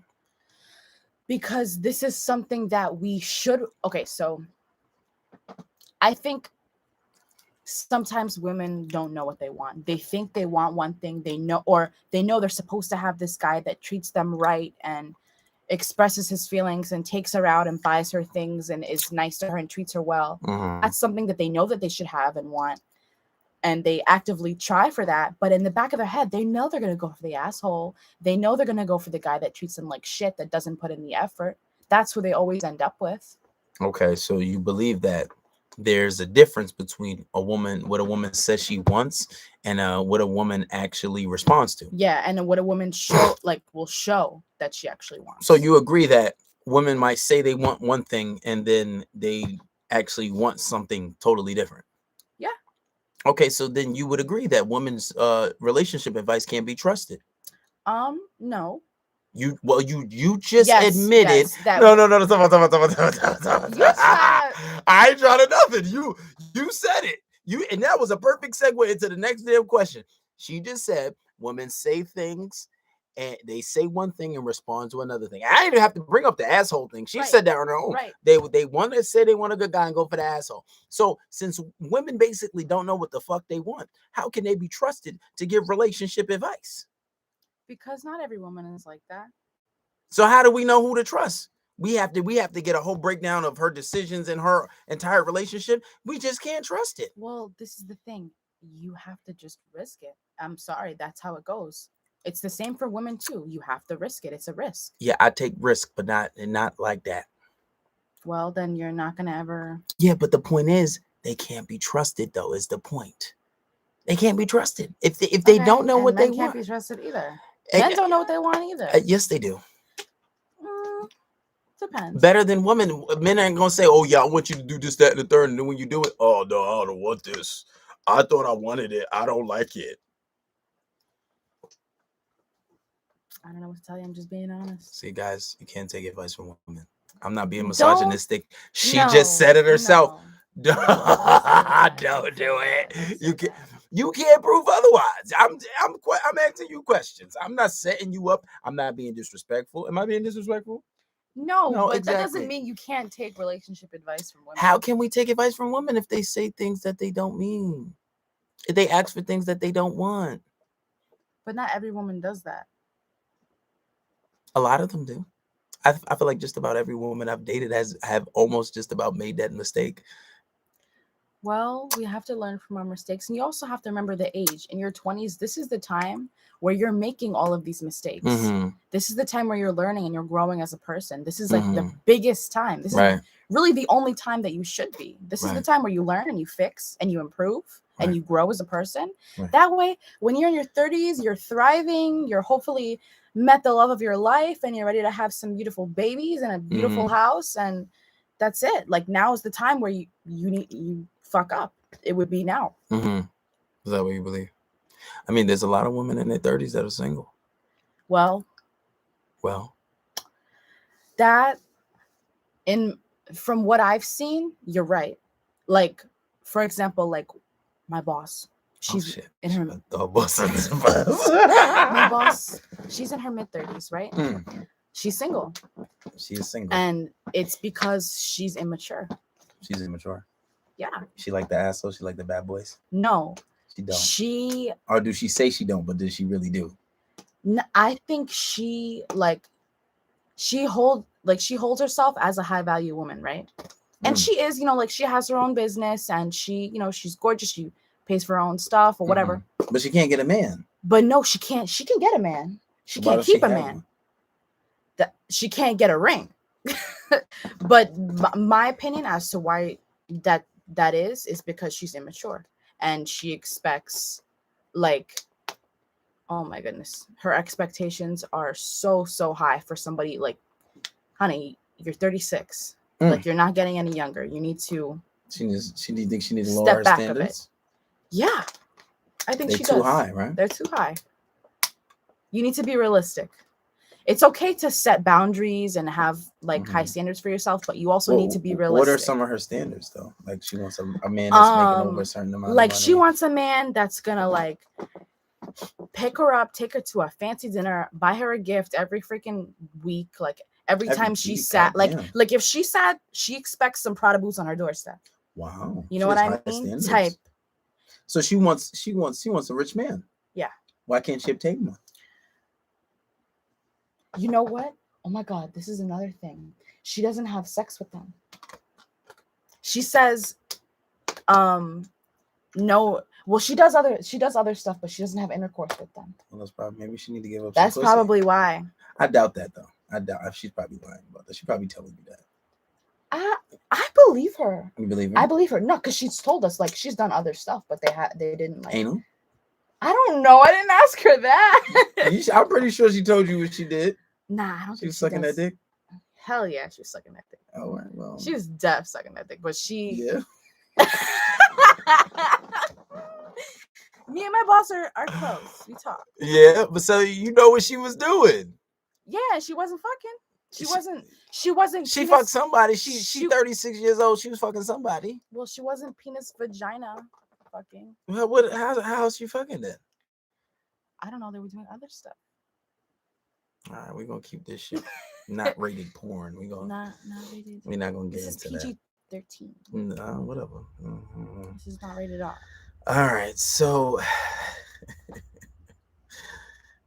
Because this is something that we should. Okay, so I think sometimes women don't know what they want. They think they want one thing. They know they're supposed to have this guy that treats them right and expresses his feelings and takes her out and buys her things and is nice to her and treats her well. That's something that they know that they should have and want. And they actively try for that. But in the back of their head, they know they're going to go for the asshole. They know they're going to go for the guy that treats them like shit, that doesn't put in the effort. That's who they always end up with. Okay, so you believe that there's a difference between what a woman says she wants and what a woman actually responds to. Yeah, and what a woman will show that she actually wants. So you agree that women might say they want one thing and then they actually want something totally different. Yeah. Okay, so then you would agree that women's relationship advice can't be trusted. No. You just admitted that no. I ain't trying to nothing. You said it. And that was a perfect segue into the next damn question. She just said women say things and they say one thing and respond to another thing. I didn't even have to bring up the asshole thing. She said that on her own. Right. They want to say they want a good guy and go for the asshole. So since women basically don't know what the fuck they want, how can they be trusted to give relationship advice? Because not every woman is like that. So how do we know who to trust? We have to get a whole breakdown of her decisions in her entire relationship. We just can't trust it. Well, this is the thing. You have to just risk it. I'm sorry. That's how it goes. It's the same for women too. You have to risk it. It's a risk. Yeah, I take risk, but not like that. Well, then you're not gonna ever. Yeah, but the point is they can't be trusted, though. Is the point? They can't be trusted if they don't know what they want. Can't be trusted either. Men don't know what they want either. Yes, they do. Depends. Better than women. Men ain't gonna say, "Oh yeah, I want you to do this, that, and the third," and then when you do it, "Oh no, I don't want this. I thought I wanted it. I don't like it." I don't know what to tell you. I'm just being honest. See, guys, you can't take advice from women. I'm not being misogynistic. She just said it herself. No. Don't do it. You can't prove otherwise. I'm asking you questions. I'm not setting you up. I'm not being disrespectful. Am I being disrespectful? No, but exactly. That doesn't mean you can't take relationship advice from women. How can we take advice from women if they say things that they don't mean? If they ask for things that they don't want? But not every woman does that. A lot of them do. I feel like just about every woman I've dated have almost just about made that mistake. Well, we have to learn from our mistakes. And you also have to remember the age. In your 20s, this is the time where you're making all of these mistakes. Mm-hmm. This is the time where you're learning and you're growing as a person. This is like the biggest time. This is really the only time that you should be. This is the time where you learn and you fix and you improve. and you grow as a person. That way, when you're in your 30s, you're thriving, you're hopefully met the love of your life, and you're ready to have some beautiful babies and a beautiful house, and that's it. Like, now is the time where you fuck up. It would be now. Is that what you believe? I mean, there's a lot of women in their 30s that are single. Well, that from what I've seen, you're right. Like, for example, like my boss, she's in her my boss, she's in her mid-30s, right? She's single. She is single, and it's because she's immature. She's immature. Yeah. She like the asshole. She like the bad boys. No, she don't. She or do she say she don't? But does she really do? I think she holds herself as a high value woman, right? And she is, like, she has her own business, and she, she's gorgeous. She pays for her own stuff or whatever. But she can't get a man. But no, she can't. She can get a man. She can't keep a man. She can't get a ring. But my opinion as to why that is because she's immature, and she expects, like, oh my goodness, her expectations are so high for somebody. Like, honey, you're 36. Like, you're not getting any younger. You need to. She needs to lower her standards. Yeah, I think she does. They're too high, right? They're too high. You need to be realistic. It's okay to set boundaries and have, like, high standards for yourself, but you also need to be realistic. What are some of her standards, though? Like, she wants a man that's making over a certain amount of money. She wants a man that's gonna, like, pick her up, take her to a fancy dinner, buy her a gift every freaking week, like every time she sat. Like if she sat, she expects some Prada boots on her doorstep. Wow. You know what I mean? Type. So she wants a rich man. Yeah. Why can't she obtain one? You know what? Oh my God, this is another thing. She doesn't have sex with them. She says, no. Well, she does other stuff, but she doesn't have intercourse with them. Well, that's probably, maybe she need to give up. That's probably why. I doubt that, though. I doubt. She's probably lying about that. She's probably telling you that. I believe her. You believe her? I believe her. No, because she's told us, like, she's done other stuff, but they didn't, like. Anal? I don't know. I didn't ask her that. I'm pretty sure she told you what she did. Nah, I don't think she was sucking that dick. Hell yeah, she was sucking that dick. Oh, right, well, she was deaf sucking that dick, but she. Yeah. Me and my boss are close. We talk. Yeah, but so you know what she was doing. Yeah, she wasn't fucking. She wasn't. She fucked somebody. She 36 years old. She was fucking somebody. Well, she wasn't penis vagina fucking. Well, how else you fucking then? I don't know. They were doing other stuff. All right, we're gonna keep this shit not rated porn. We gonna not rated. We're not gonna get into that. PG-13. No, whatever. This is not rated R. All right, so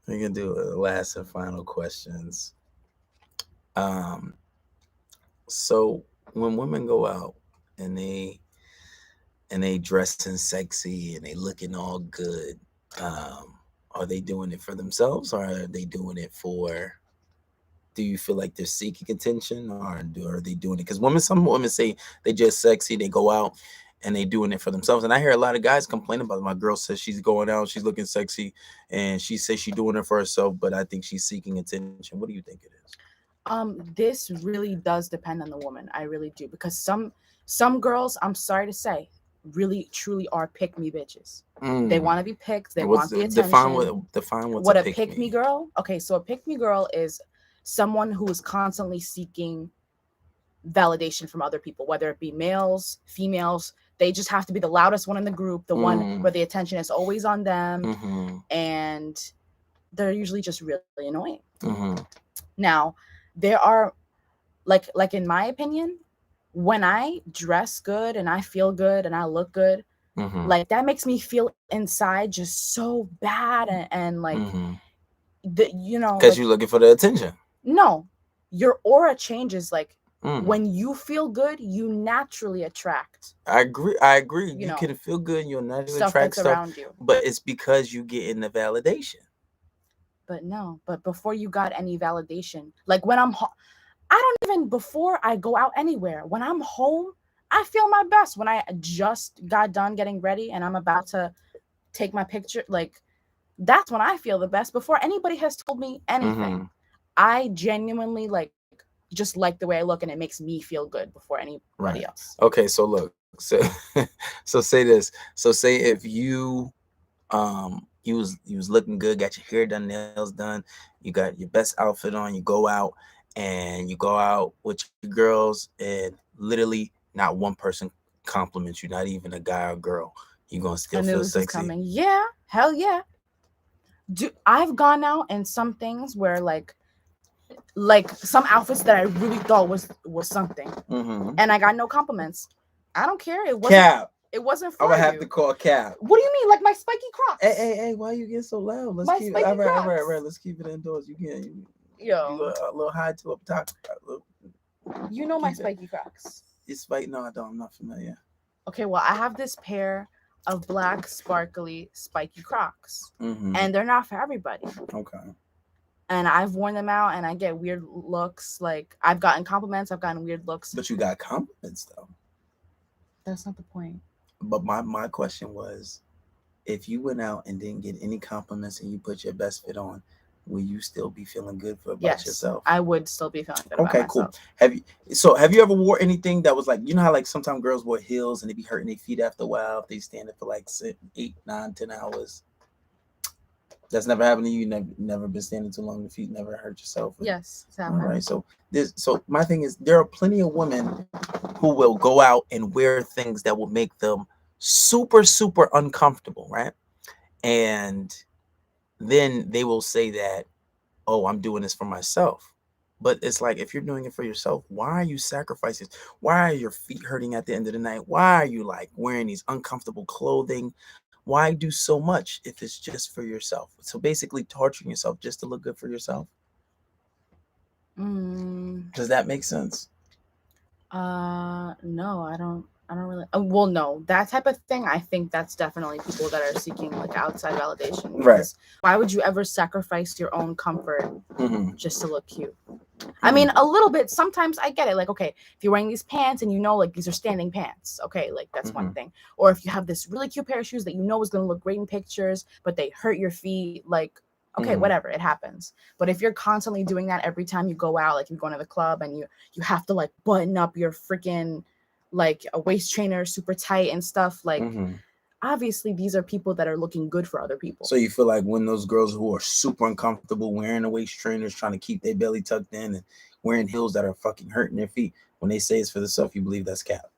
we're gonna do last and final questions. So when women go out and they dressing sexy and they looking all good, are they doing it for themselves, or are they doing it for? Do you feel like they're seeking attention, or are they doing it? Because some women say they just sexy, they go out and they doing it for themselves. And I hear a lot of guys complain about it. My girl says she's going out, she's looking sexy, and she says she's doing it for herself, but I think she's seeking attention. What do you think it is? This really does depend on the woman. I really do, because some girls, I'm sorry to say, really truly are pick me bitches. They want to be picked. They want the attention. Define what a pick me girl. Okay, so a pick me girl is someone who is constantly seeking validation from other people, whether it be males, females. They just have to be the loudest one in the group, the one where the attention is always on them, and they're usually just really annoying. Now, there are, like in my opinion, when I dress good and I feel good and I look good, like, that makes me feel inside just so bad, and like, because like, you're looking for the attention. No, your aura changes. Like, when you feel good, you naturally attract. I agree. You can feel good and you'll naturally attract stuff around you. But it's because you get in the validation. But before you got any validation, like when before I go out anywhere, when I'm home, I feel my best when I just got done getting ready and I'm about to take my picture. Like, that's when I feel the best before anybody has told me anything. I genuinely just like the way I look, and it makes me feel good before anybody else. Okay, so look, so so say this. So say if you was looking good, got your hair done, nails done, you got your best outfit on, you go out with your girls, and literally not one person compliments you, not even a guy or girl. You gonna still feel sexy? Coming. Yeah, hell yeah. I've gone out in some things where like some outfits that I really thought was something, and I got no compliments. I don't care. It wasn't. Cap. It wasn't for I'm gonna have you. to call Cap. What do you mean, like my spiky Crocs? Hey, why you get so loud? Let's keep it. All right. Let's keep it indoors. You can't. You a little high to up top. You know my spiky Crocs. It's spike? No, I don't. I'm not familiar. Okay, well, I have this pair of black, sparkly, spiky Crocs, and they're not for everybody. Okay. And I've worn them out, and I get weird looks. Like, I've gotten compliments, I've gotten weird looks. But you got compliments, though. That's not the point. But my question was, if you went out and didn't get any compliments and you put your best fit on, will you still be feeling good about yourself? I would still be feeling good about myself. Cool. Have you ever wore anything that was like, you know how like sometimes girls wear heels and they be hurting their feet after a while if they stand it for like 8, 9, 10 hours? That's never happened to you. Never been standing too long. Your feet never hurt yourself. Yes, all right. So my thing is, there are plenty of women who will go out and wear things that will make them super, super uncomfortable, right? And then they will say that, oh, I'm doing this for myself. But it's like, if you're doing it for yourself, why are you sacrificing? Why are your feet hurting at the end of the night? Why are you like wearing these uncomfortable clothing? Why do so much if it's just for yourself? So basically torturing yourself just to look good for yourself. Does that make sense? No, I don't really. Well, no, that type of thing. I think that's definitely people that are seeking like outside validation. Right. Why would you ever sacrifice your own comfort just to look cute? I mean, a little bit. Sometimes I get it. Like, okay, if you're wearing these pants and you know, like, these are standing pants, okay, like that's one thing. Or if you have this really cute pair of shoes that you know is going to look great in pictures, but they hurt your feet, like, okay, whatever, it happens. But if you're constantly doing that every time you go out, like you're going to the club and you have to like button up your freaking like a waist trainer super tight and stuff, like obviously these are people that are looking good for other people. So you feel like when those girls who are super uncomfortable wearing the waist trainers, trying to keep their belly tucked in and wearing heels that are fucking hurting their feet, when they say it's for themselves, you believe that's cap?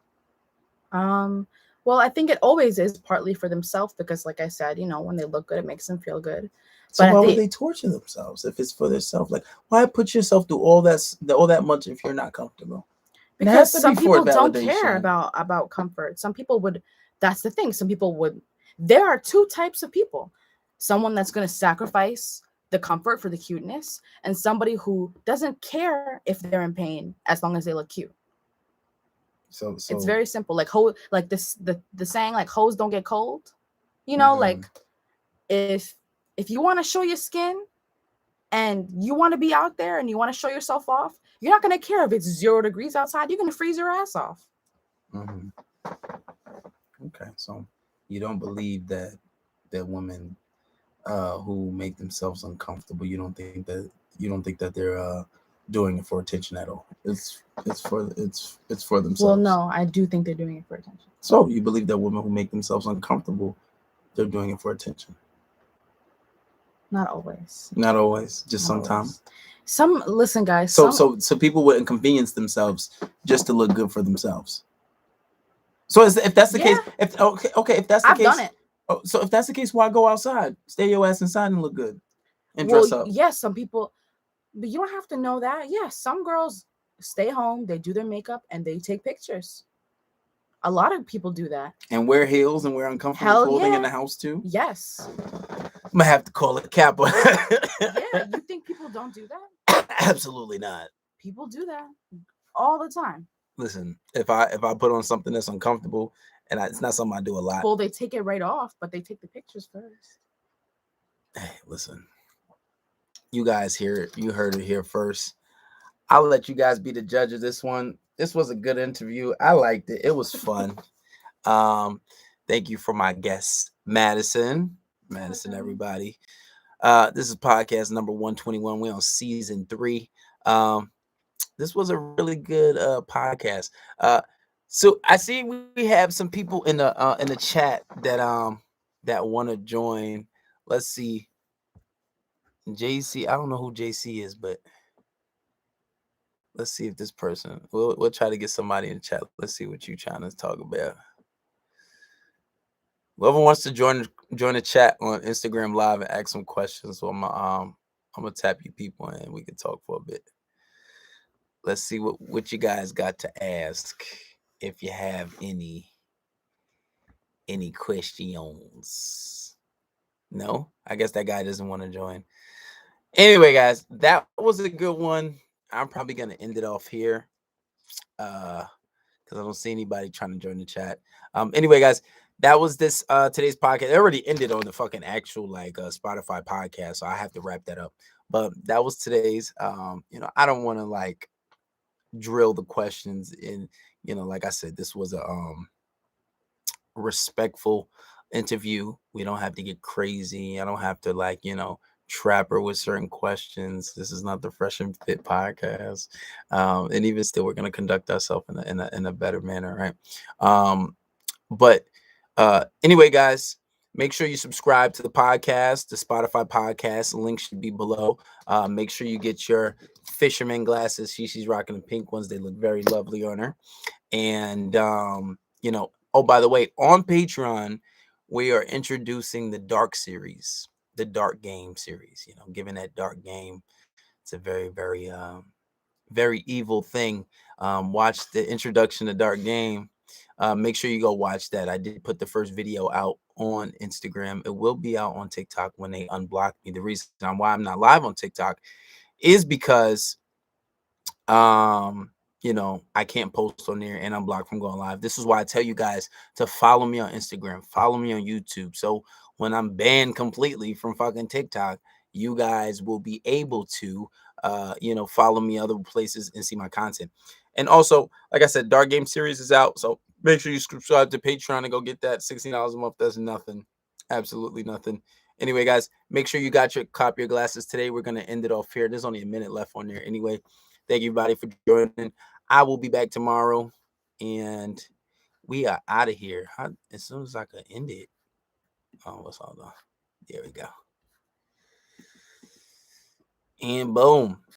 Well, I think it always is partly for themselves because, like I said, you know, when they look good, it makes them feel good. So why would they torture themselves if it's for themselves? Like, why put yourself through all that much if you're not comfortable? Because some people don't care about comfort. Some people would. That's the thing. Some people would. There are two types of people: someone that's going to sacrifice the comfort for the cuteness, and somebody who doesn't care if they're in pain as long as they look cute. So it's very simple. Like the saying, like, hoes don't get cold. You know, like if you want to show your skin and you want to be out there and you want to show yourself off, you're not going to care if it's 0 degrees outside. You're going to freeze your ass off. Okay, so you don't believe that women who make themselves uncomfortable, you don't think that they're doing it for attention at all. It's for themselves. Well, no, I do think they're doing it for attention. So you believe that women who make themselves uncomfortable, they're doing it for attention? Not always. Not always. Just sometimes. Listen, guys. So people would inconvenience themselves just to look good for themselves. So if that's the case, if that's the case, I've done it. Oh, so if that's the case, why go outside? Stay your ass inside and look good and dress up. Yes, some people, but you don't have to know that. Yes, some girls stay home, they do their makeup, and they take pictures. A lot of people do that. And wear heels and wear uncomfortable clothing in the house too? Yes. I'm gonna have to call it Kappa. Yeah, you think people don't do that? Absolutely not. People do that all the time. Listen, if I put on something that's uncomfortable, and it's not something I do a lot. Well, they take it right off, but they take the pictures first. Hey, listen. You guys you heard it here first. I'll let you guys be the judge of this one. this was a good interview. I liked it. It was fun. Thank you for my guest, Madison. Madison, everybody. This is podcast number 121. We're on season 3. This was a really good podcast. So I see we have some people in the chat that want to join. Let's see. JC, I don't know who JC is, but let's see if this person. We'll try to get somebody in the chat. Let's see what you're trying to talk about. Whoever wants to join the chat on Instagram Live and ask some questions, so I'm gonna tap you people and we can talk for a bit. Let's see what you guys got to ask, if you have any questions. No, I guess that guy doesn't want to join. Anyway, guys, that was a good one. I'm probably gonna end it off here, because I don't see anybody trying to join the chat. Anyway, guys, that was this today's podcast. It already ended on the fucking actual Spotify podcast, so I have to wrap that up. But that was today's. I don't want to drill the questions in. Like I said, this was a respectful interview. We don't have to get crazy. I don't have to trap her with certain questions. This is not the Fresh and Fit podcast. And even still, we're going to conduct ourselves in a better manner, right? But anyway, guys, make sure you subscribe to the podcast, the Spotify podcast. The link should be below. Make sure you get your fisherman glasses. She's rocking the pink ones. They look very lovely on her. And oh, by the way, on Patreon, we are introducing the Dark series, the Dark Game series. Given that Dark Game, it's a very, very, very evil thing. Watch the introduction to Dark Game. Make sure you go watch that. I did put the first video out on Instagram. It will be out on TikTok when they unblock me. The reason why I'm not live on TikTok is because I can't post on there and I'm blocked from going live. This is why I tell you guys to follow me on Instagram, follow me on YouTube. So when I'm banned completely from fucking TikTok, you guys will be able to, follow me other places and see my content. And also, like I said, Dark Game series is out. So make sure you subscribe to Patreon and go get that. $16 a month. That's nothing. Absolutely nothing. Anyway, guys, make sure you got your copy of glasses today. We're going to end it off here. There's only a minute left on there. Anyway, thank you, everybody, for joining. I will be back tomorrow, and we are out of here. As soon as I can end it. Oh, what's all on? There we go. And boom.